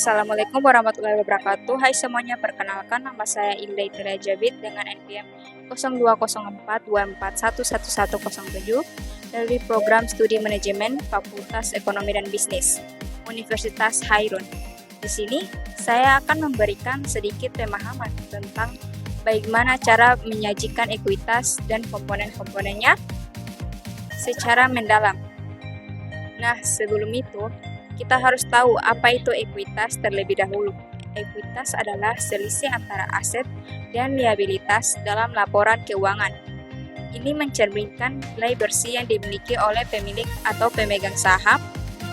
Assalamualaikum warahmatullahi wabarakatuh. Hai semuanya, perkenalkan nama saya Ilda Itilia Jabid dengan NPM 020424111107 dari Program Studi Manajemen Fakultas Ekonomi dan Bisnis Universitas Hairun. Di sini saya akan memberikan sedikit pemahaman tentang bagaimana cara menyajikan ekuitas dan komponen-komponennya secara mendalam. Nah, sebelum itu, kita harus tahu apa itu ekuitas terlebih dahulu. Ekuitas adalah selisih antara aset dan liabilitas dalam laporan keuangan. Ini mencerminkan nilai bersih yang dimiliki oleh pemilik atau pemegang saham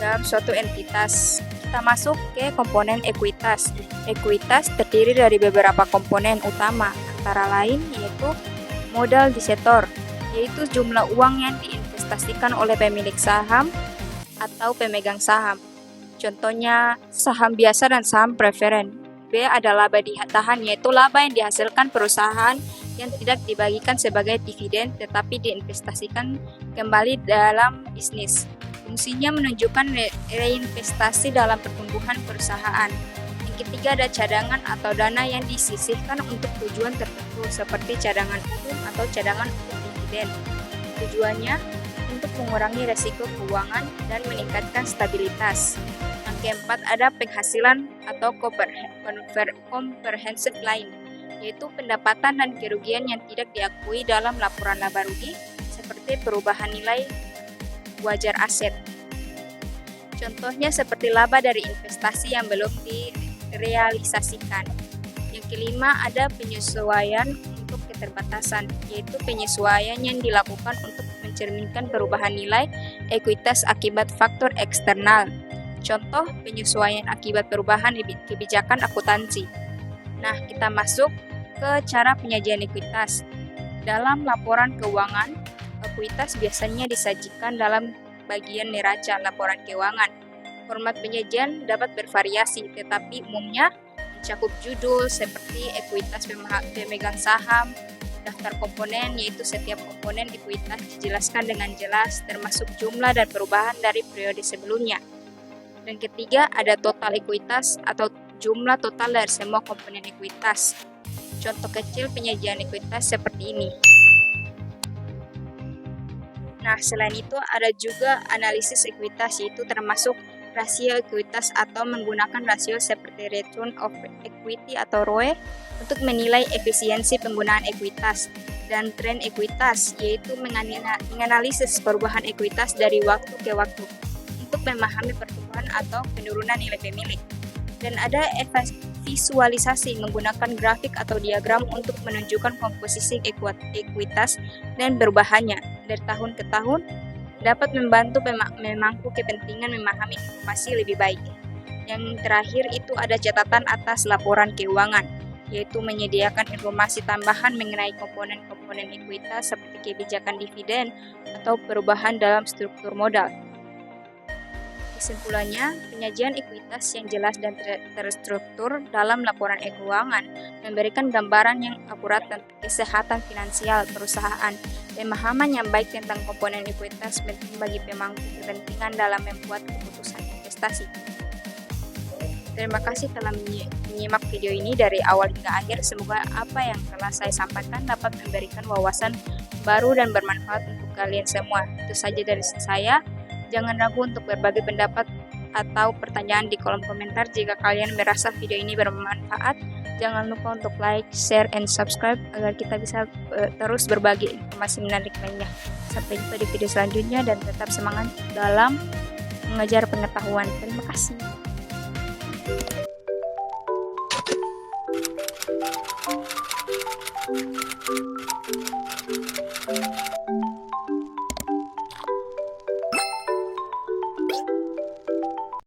dalam suatu entitas. Kita masuk ke komponen ekuitas. Ekuitas terdiri dari beberapa komponen utama, antara lain yaitu modal disetor, yaitu jumlah uang yang diinvestasikan oleh pemilik saham atau pemegang saham. Contohnya saham biasa dan saham preferen. B ada laba ditahan, yaitu laba yang dihasilkan perusahaan yang tidak dibagikan sebagai dividen tetapi diinvestasikan kembali dalam bisnis. Fungsinya menunjukkan reinvestasi dalam pertumbuhan perusahaan. Yang ketiga ada cadangan atau dana yang disisihkan untuk tujuan tertentu seperti cadangan umum atau cadangan untuk dividen. Tujuannya untuk mengurangi resiko keuangan dan meningkatkan stabilitas. Yang keempat ada penghasilan atau comprehensive line, yaitu pendapatan dan kerugian yang tidak diakui dalam laporan laba rugi seperti perubahan nilai wajar aset. Contohnya seperti laba dari investasi yang belum direalisasikan. Yang kelima ada penyesuaian untuk keterbatasan, yaitu penyesuaian yang dilakukan untuk mencerminkan perubahan nilai ekuitas akibat faktor eksternal. Contoh penyesuaian akibat perubahan kebijakan akuntansi. Nah, kita masuk ke cara penyajian ekuitas. Dalam laporan keuangan, ekuitas biasanya disajikan dalam bagian neraca laporan keuangan. Format penyajian dapat bervariasi, tetapi umumnya mencakup judul seperti ekuitas pemegang saham, daftar komponen, yaitu setiap komponen ekuitas dijelaskan dengan jelas termasuk jumlah dan perubahan dari periode sebelumnya. Dan ketiga ada total ekuitas atau jumlah total dari semua komponen ekuitas. Contoh kecil penyajian ekuitas seperti ini. Nah, selain itu ada juga analisis ekuitas, yaitu termasuk rasio ekuitas atau menggunakan rasio seperti return of equity atau ROE untuk menilai efisiensi penggunaan ekuitas, dan tren ekuitas, yaitu menganalisis perubahan ekuitas dari waktu ke waktu untuk memahami pertumbuhan atau penurunan nilai pemilik. Dan ada visualisasi menggunakan grafik atau diagram untuk menunjukkan komposisi ekuitas dan perubahannya dari tahun ke tahun, dapat membantu memangku kepentingan memahami informasi lebih baik. Yang terakhir itu ada catatan atas laporan keuangan, yaitu menyediakan informasi tambahan mengenai komponen-komponen ekuitas seperti kebijakan dividen atau perubahan dalam struktur modal. Kesimpulannya, penyajian ekuitas yang jelas dan terstruktur dalam laporan keuangan memberikan gambaran yang akurat tentang kesehatan finansial perusahaan. Pemahaman yang baik tentang komponen ekuitas penting bagi pemangku kepentingan dalam membuat keputusan investasi. Terima kasih telah menyimak video ini dari awal hingga akhir. Semoga apa yang telah saya sampaikan dapat memberikan wawasan baru dan bermanfaat untuk kalian semua. Itu saja dari saya. Jangan ragu untuk berbagi pendapat atau pertanyaan di kolom komentar jika kalian merasa video ini bermanfaat. Jangan lupa untuk like, share, and subscribe agar kita bisa terus berbagi informasi menarik lainnya. Sampai jumpa di video selanjutnya dan tetap semangat dalam mengejar pengetahuan. Terima kasih.